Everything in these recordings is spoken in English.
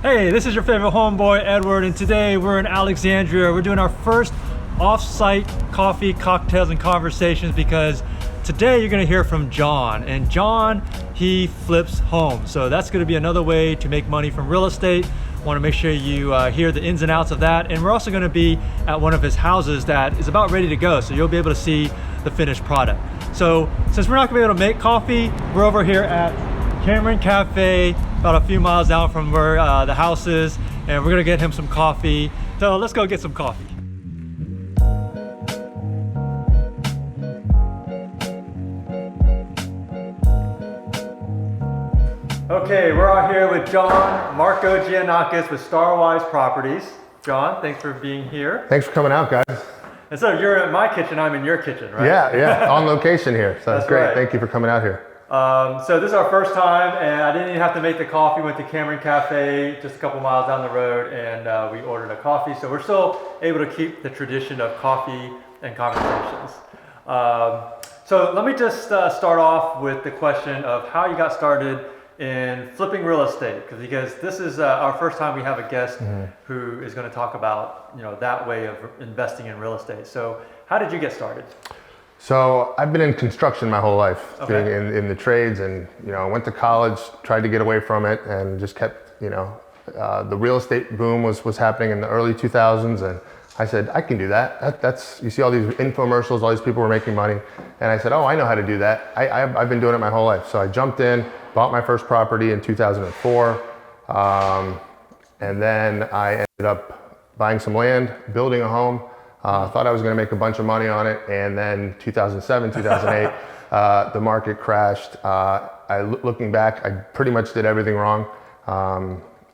Hey, this is your favorite homeboy, Edward, and today we're in Alexandria. We're doing our first off-site coffee, cocktails, and conversations because today you're gonna hear from John. And John, he flips homes. So that's gonna be another way to make money from real estate. Wanna make sure you hear the ins and outs of that. And we're also gonna be at one of his houses that is about ready to go. So you'll be able to see the finished product. So since we're not gonna be able to make coffee, we're over here at Cameron Cafe, about a few miles down from where the house is, and we're gonna get him some coffee. So let's go get some coffee. Okay, we're out here with John Markogiannakis with Starwise Properties. John, thanks for being here. Thanks for coming out, guys. And so you're in my kitchen, I'm in your kitchen, right? Yeah, on location here. So that's great. Right. Thank you for coming out here. So this is our first time, and I didn't even have to make the coffee. Went to Cameron Cafe, just a couple miles down the road, and we ordered a coffee. So we're still able to keep the tradition of coffee and conversations. So let me just start off with the question of how you got started in flipping real estate, because this is our first time we have a guest who is going to talk about that way of investing in real estate. So how did you get started? So I've been in construction my whole life, being in the trades, and went to college, tried to get away from it, and just kept, the real estate boom was happening in the early 2000s, and I said, I can do that. That's you see all these infomercials, all these people were making money, and I said, oh, I know how to do that. I've been doing it my whole life. So I jumped in, bought my first property in 2004, and then I ended up buying some land, building a home. Thought I was going to make a bunch of money on it, and then 2007, 2008, the market crashed. Looking back, I pretty much did everything wrong,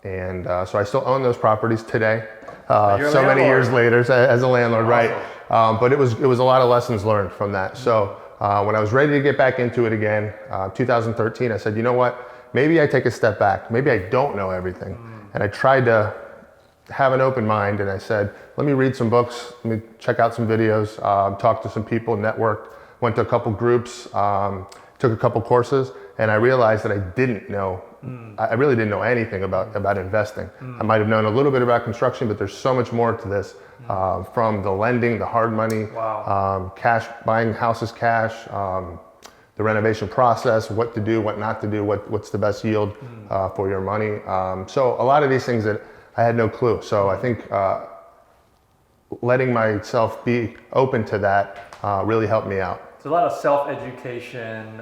and so I still own those properties today. So many years later, as a landlord, right? But it was a lot of lessons learned from that. So when I was ready to get back into it again, 2013, I said, you know what? Maybe I take a step back. Maybe I don't know everything, and I tried to have an open mind, and I said, let me read some books, let me check out some videos, talk to some people, networked, went to a couple groups, took a couple courses, and I realized that I didn't know, I really didn't know anything about investing. I might have known a little bit about construction, but there's so much more to this, from the lending, the hard money, cash, buying houses cash, the renovation process, what to do, what not to do, what's the best yield for your money. So a lot of these things that I had no clue. So I think letting myself be open to that really helped me out. So a lot of self-education.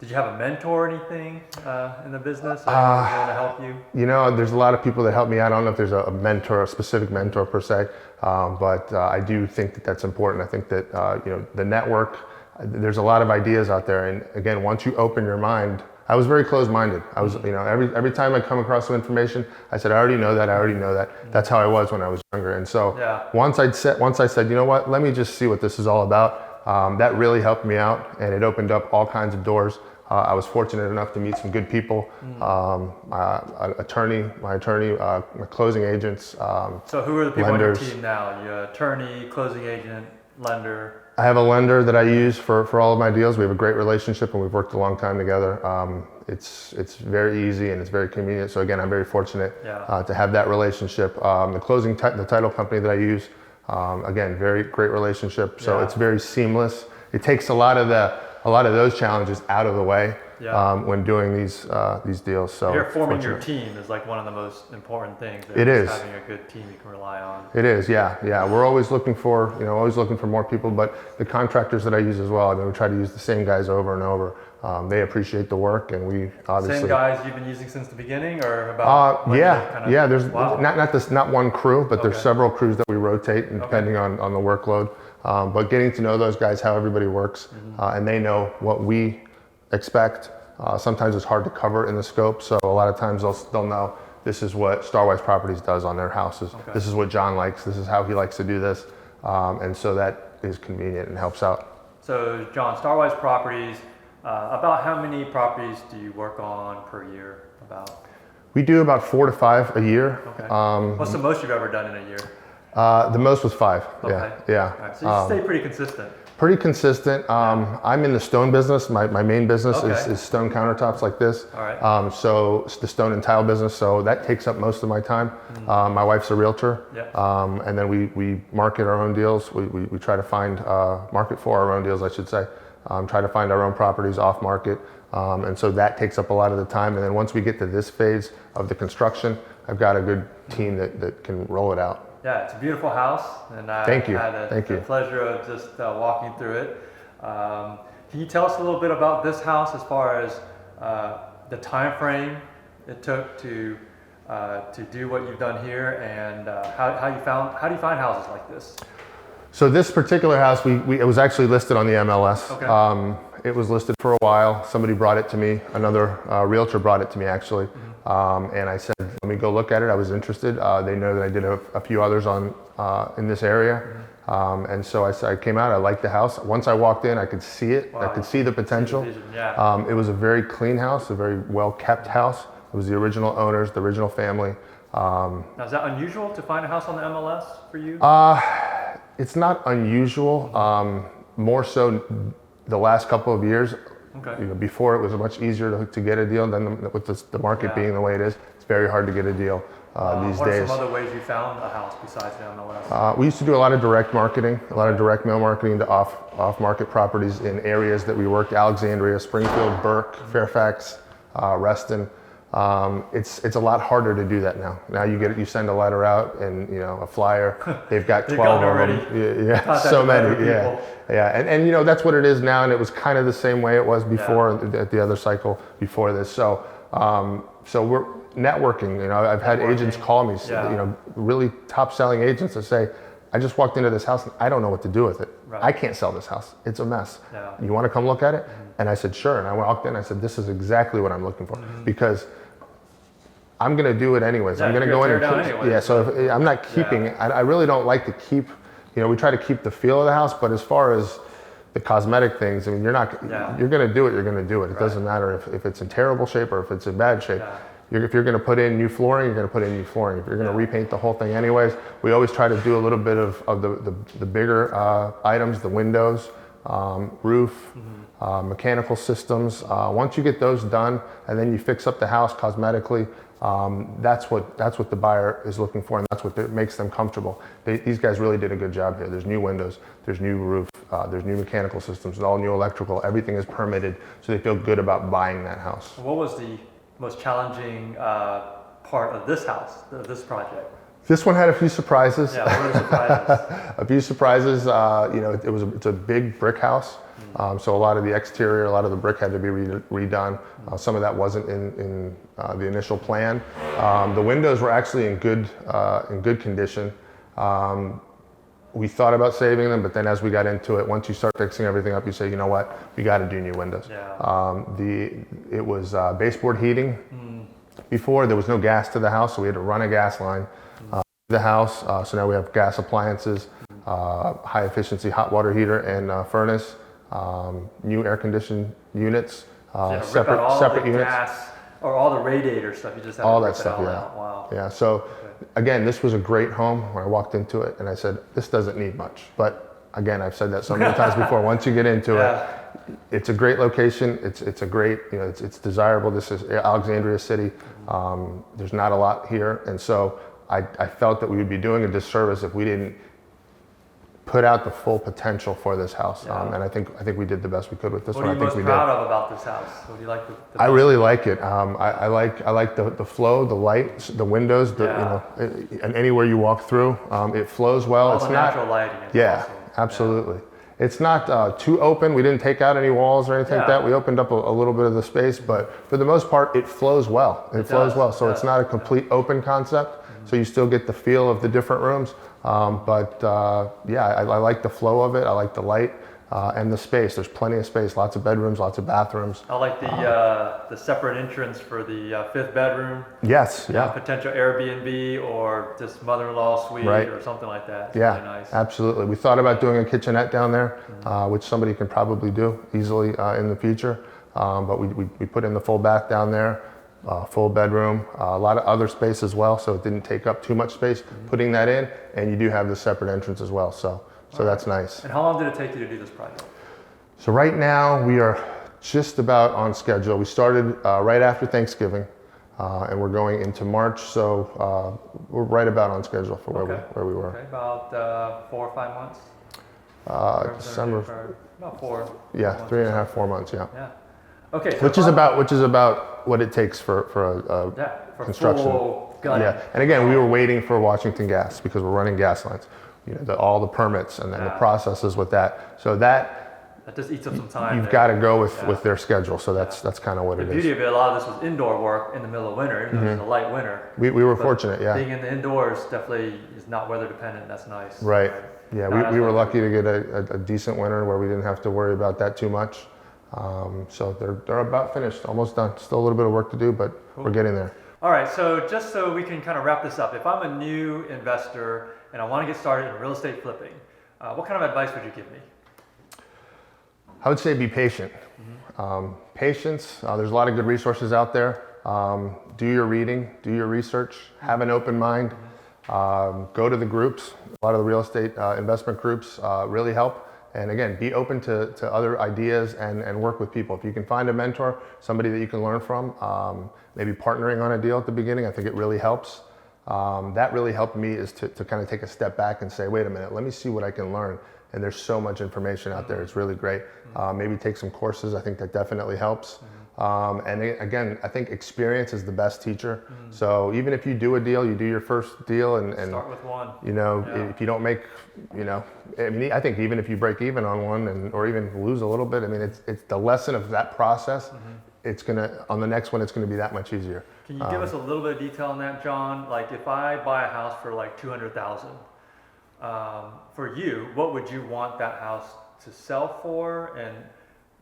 Did you have a mentor or anything in the business that was going to help you? There's a lot of people that help me out. I don't know if there's a mentor, a specific mentor per se, but I do think that that's important. I think that the network, there's a lot of ideas out there, and again, once you open your mind. I was very closed-minded. I was, every time I come across some information, I said, I already know that. That's how I was when I was younger. And so once I said, you know what, let me just see what this is all about. That really helped me out, and it opened up all kinds of doors. I was fortunate enough to meet some good people, my attorney, my closing agents, So who are the people lenders. on your team now? Your attorney, closing agent, lender? I have a lender that I use for all of my deals. We have a great relationship, and we've worked a long time together. It's very easy, and it's very convenient. So again, I'm very fortunate to have that relationship. The title company that I use, again, very great relationship. So it's very seamless. It takes a lot of those challenges out of the way when doing these deals. So you're forming your team is like one of the most important things. It is having a good team you can rely on. It is, yeah. We're always looking for more people, but the contractors that I use as well. We try to use the same guys over and over. They appreciate the work, and we obviously same guys you've been using since the beginning, or about There's not one crew, but there's several crews that we rotate, and depending on the workload. But getting to know those guys, how everybody works, and they know what we expect. Sometimes it's hard to cover in the scope, so a lot of times they'll know this is what Starwise Properties does on their houses. This is what John likes. This is how he likes to do this, and so that is convenient and helps out. So John, Starwise Properties, about how many properties do you work on per year? About we do about 4 to 5 a year. What's the most you've ever done in a year? The most was 5. Okay. Yeah. Right. So you stay pretty consistent. Pretty consistent. I'm in the stone business. My main business is stone countertops like this. All right. So it's the stone and tile business. So that takes up most of my time. My wife's a realtor. And then we market our own deals. We try to find market for our own deals, I should say. Try to find our own properties off market. And so that takes up a lot of the time. And then once we get to this phase of the construction, I've got a good team that can roll it out. Yeah, it's a beautiful house, and I Thank you. had the pleasure of just walking through it. Can you tell us a little bit about this house as far as the time frame it took to do what you've done here, and how do you find houses like this? So this particular house, it was actually listed on the MLS. Okay. It was listed for a while. Somebody brought it to me. Another realtor brought it to me, actually. And I said, let me go look at it. I was interested. They know that I did a few others in this area. And so I came out. I liked the house. Once I walked in, I could see it. Wow. I could see the potential. It was a very clean house, a very well-kept house. It was the original owners, the original family. Now, is that unusual to find a house on the MLS for you? It's not unusual. More so the last couple of years. Okay. You know, before it was much easier to get a deal than with the market being the way it is. It's very hard to get a deal these days. What are some other ways you found a house besides the MLS? We used to do a lot of direct marketing, a lot of direct mail marketing to off-market properties in areas that we worked: Alexandria, Springfield, Burke, Fairfax, Reston. It's a lot harder to do that now. Now you send a letter out and a flyer. They've got 12 of them. Yeah, so many. Yeah. And that's what it is now. And it was kind of the same way it was before at the other cycle before this. So we're networking. I've had agents call me. Really top selling agents that say, I just walked into this house and I don't know what to do with it. Right. I can't sell this house. It's a mess. Yeah. You want to come look at it? And I said, sure. And I walked in. I said, this is exactly what I'm looking for because I'm going to do it anyways. I'm going to go in and so if I'm not keeping it. I really don't like to keep, we try to keep the feel of the house, but as far as the cosmetic things, I mean, you're going to do it, you're going to do it. It doesn't matter if it's in terrible shape or if it's in bad shape. If you're going to put in new flooring, you're going to put in new flooring. If you're going to repaint the whole thing anyways, we always try to do a little bit of the bigger items, the windows, roof, mechanical systems. Once you get those done and then you fix up the house cosmetically, that's what the buyer is looking for, and that's what makes them comfortable. These guys really did a good job here. There's new windows, there's new roof, there's new mechanical systems, all new electrical. Everything is permitted, so they feel good about buying that house. What was the most challenging part of this house, this project? This one had a few surprises. Yeah, what are the surprises? A few surprises. It's a big brick house. So a lot of the exterior, a lot of the brick had to be redone. Some of that wasn't in the initial plan. The windows were actually in good condition. We thought about saving them, but then as we got into it, once you start fixing everything up, you say, you know what, we got to do new windows. Yeah. It was baseboard heating. Before there was no gas to the house, so we had to run a gas line to the house. So now we have gas appliances, high efficiency hot water heater and furnace. New air conditioned units, separate units. Gas, or all the radiator stuff, you just have all to that rip stuff. it all Yeah. out. Wow. Yeah. So again, this was a great home. When I walked into it, and I said, this doesn't need much. But again, I've said that so many times before. Once you get into it, it's a great location. It's a great, it's desirable. This is Alexandria City. There's not a lot here, and so I felt that we would be doing a disservice if we didn't put out the full potential for this house. And I think we did the best we could with this one. What are you most proud of about this house? What do you like? I really like it. I like the flow, the light, the windows, and anywhere you walk through, it flows well. All the natural lighting. Yeah, absolutely. It's not too open. We didn't take out any walls or anything like that. We opened up a little bit of the space, but for the most part, it flows well. It flows well. So it's not a complete open concept. So you still get the feel of the different rooms. I like the flow of it. I like the light and the space. There's plenty of space, lots of bedrooms, lots of bathrooms. I like the separate entrance for the fifth bedroom. Yes, yeah. Potential Airbnb or just mother-in-law suite or something like that. It's really nice. Absolutely. We thought about doing a kitchenette down there, which somebody can probably do easily in the future. But we put in the full bath down there. Full bedroom, a lot of other space as well, so it didn't take up too much space putting that in, and you do have the separate entrance as well. So So that's nice. And how long did it take you to do this project? So right now we are just about on schedule. We started right after Thanksgiving, and we're going into March. So we're right about on schedule for where we were. Okay, about 4 or 5 months. December. About 4. Yeah, 3.5, 4 months. Yeah. Yeah. Okay. So which is about what it takes for for construction. Full gutting. Yeah, and again, we were waiting for Washington Gas because we're running gas lines. You know, all the permits and then the processes with that. So that just eats up some time. You've got to go with their schedule. So that's kind of what it is. The beauty of it, a lot of this was indoor work in the middle of winter, even though it was a light winter. We were fortunate, yeah. Being in the indoors definitely is not weather dependent. That's nice. Right. Yeah, we were lucky to get a decent winter where we didn't have to worry about that too much. So they're about finished, almost done. Still a little bit of work to do, but we're getting there. All right, so just so we can kind of wrap this up, if I'm a new investor and I want to get started in real estate flipping, what kind of advice would you give me? I would say be patient. Patience, there's a lot of good resources out there. Do your reading, do your research, have an open mind, go to the groups. A lot of the real estate investment groups really help. And again, be open to other ideas and work with people. If you can find a mentor, somebody that you can learn from, maybe partnering on a deal at the beginning, I think it really helps. That really helped me is to kind of take a step back and say, wait a minute, let me see what I can learn. And there's so much information out there. It's really great. Maybe take some courses. I think that definitely helps. And again, I think experience is the best teacher. So even if you do a deal, you do your first deal and start with one. You know, if you don't make, you know, I mean, I think even if you break even on one or even lose a little bit, I mean, it's the lesson of that process. It's gonna, on the next one, it's gonna be that much easier. Can you give us a little bit of detail on that, John? Like if I buy a house for like $200,000, for you, what would you want that house to sell for, and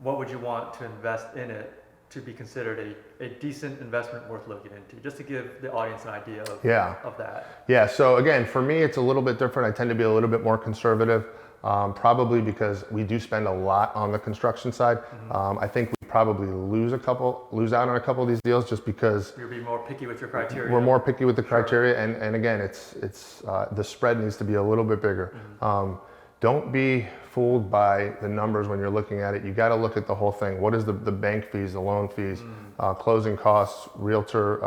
what would you want to invest in it to be considered a decent investment worth looking into? Just to give the audience an idea of that. Yeah, so again, for me, it's a little bit different. I tend to be a little bit more conservative, probably because we do spend a lot on the construction side. I think we probably lose out on a couple of these deals just because you'll be more picky with your criteria. We're more picky with the criteria, and again, it's the spread needs to be a little bit bigger. Don't be fooled by the numbers when you're looking at it. You got to look at the whole thing. What is the bank fees, the loan fees, closing costs, realtor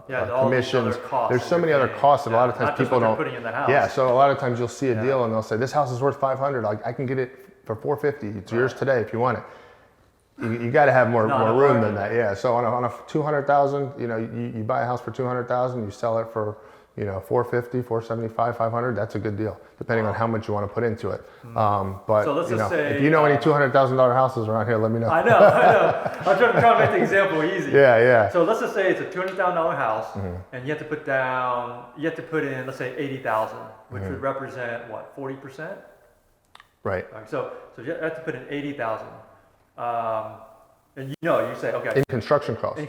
commissions? There's so many other costs that a lot of times people don't. Putting in the house. Yeah, so a lot of times you'll see a deal and they'll say, this house is worth 500. I can get it for 450. It's yours today if you want it. You got to have more room than that. Yeah. So on a 200,000, you know, you buy a house for 200,000, you sell it for, you know, 450, 475, 500. That's a good deal, depending on how much you want to put into it. But so let's you know, say, if you know any $200,000 houses around here, let me know. I know. I'm trying to make the example easy. Yeah. So let's just say it's a $200,000 house, and you have to put in, let's say 80,000, which would represent what, 40%? Right. So you have to put in 80,000. And you say, okay. In construction costs.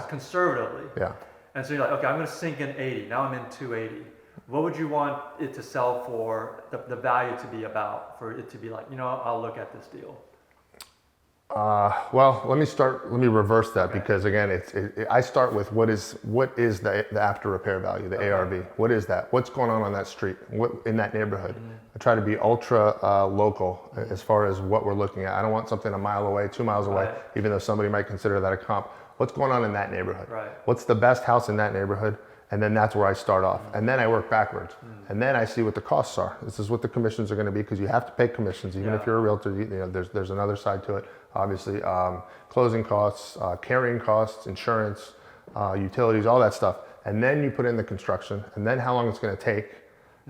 Conservatively. Yeah. And so you're like, okay, I'm going to sink in 80. Now I'm in 280. What would you want it to sell for, the value to be about, for it to be like, I'll look at this deal? Well, let me reverse that, because again, I start with what is the after repair value, the ARV. What is that? What's going on that street? What in that neighborhood? I try to be ultra local as far as what we're looking at. I don't want something a mile away, 2 miles away, even though somebody might consider that a comp. What's going on in that neighborhood? Right. What's the best house in that neighborhood? And then that's where I start off. And then I work backwards. And then I see what the costs are. This is what the commissions are going to be, because you have to pay commissions. Even if you're a realtor, there's another side to it. Obviously, closing costs, carrying costs, insurance, utilities, all that stuff. And then you put in the construction, and then how long it's going to take,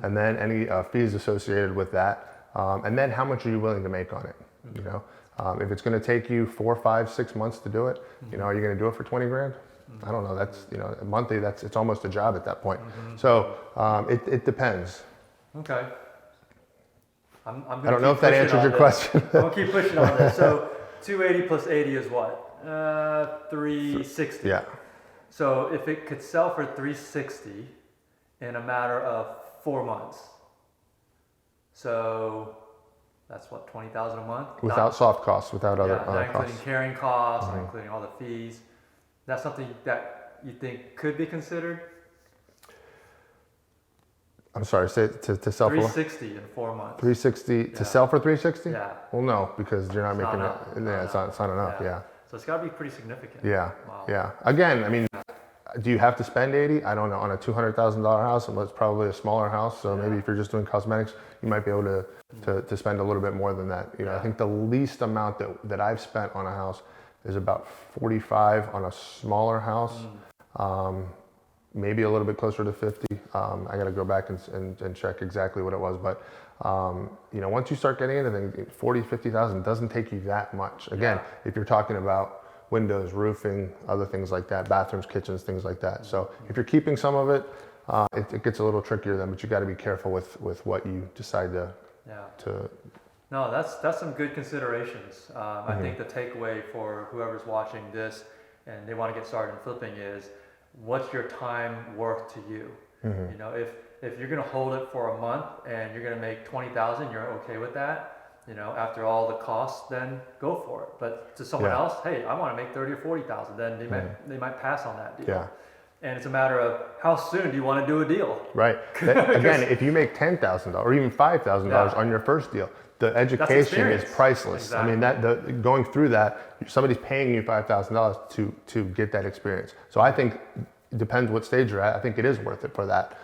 and then any fees associated with that. And then how much are you willing to make on it? If it's going to take you 4, 5, 6 months to do it, are you going to do it for 20 grand? I don't know. That's monthly. It's almost a job at that point. So it depends. Okay. I don't know if that answers your question. I'm gonna keep pushing on this. So 280 plus 80 is what? 360. Yeah. So if it could sell for 360 in a matter of 4 months, so that's what, 20,000 a month? Without soft costs, without other not costs. including carrying costs, not including all the fees. That's something that you think could be considered? I'm sorry, say to sell for 360 in 4 months. 360 to sell for 360? Yeah. Well, no, because you're not It's making not it. enough. Yeah, it's not enough. Yeah. So it's got to be pretty significant. Yeah. Wow. Yeah. Again, I mean, do you have to spend 80? I don't know. On a $200,000 house, it's probably a smaller house. So maybe if you're just doing cosmetics, you might be able to spend a little bit more than that. You know, I think the least amount that I've spent on a house is about 45 on a smaller house. Maybe a little bit closer to 50. I got to go back and check exactly what it was. But, you know, once you start getting into things, 40, 50,000 doesn't take you that much. Again, if you're talking about windows, roofing, other things like that, bathrooms, kitchens, things like that. So if you're keeping some of it, it gets a little trickier then, but you got to be careful with what you decide to. No, that's some good considerations. I think the takeaway for whoever's watching this and they want to get started in flipping is, what's your time worth to you? You know, if you're going to hold it for a month and you're going to make 20,000, you're okay with that. You know, after all the costs, then go for it. But to someone else, hey, I want to make 30 or 40,000. Then they might pass on that deal. Yeah. And it's a matter of how soon do you want to do a deal? Right. Again, if you make $10,000 or even $5,000 on your first deal, the education is priceless. Exactly. I mean, going through that, somebody's paying you $5,000 to get that experience. So I think it depends what stage you're at. I think it is worth it for that.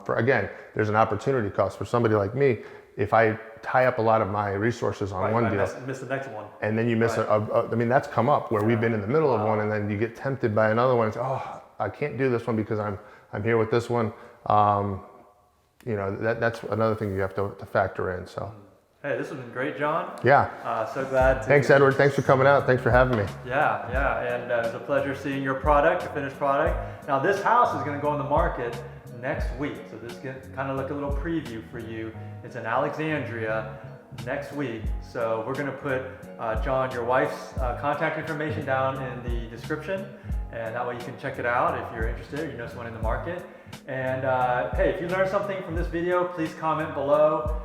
Again, there's an opportunity cost for somebody like me. If I tie up a lot of my resources on one deal, miss the next one, and then you miss I mean, that's come up where we've been in the middle of one, and then you get tempted by another one and say, oh, I can't do this one because I'm here with this one. You know, that's another thing you have to factor in. So. Hey, this has been great, John. Yeah. So glad. Thanks, Edward. Thanks for coming out. Thanks for having me. Yeah, and it was a pleasure seeing your product, your finished product. Now, this house is going to go on the market next week, so this can kind of look a little preview for you. It's in Alexandria next week, so we're going to put John, your wife's contact information down in the description, and that way you can check it out if you're interested or you know someone in the market. And hey, if you learned something from this video, please comment below.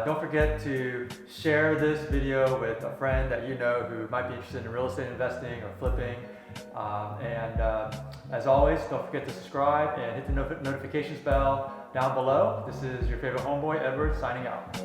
Don't forget to share this video with a friend that you know who might be interested in real estate investing or flipping. As always, don't forget to subscribe and hit the notifications bell down below. This is your favorite homeboy, Edward, signing out.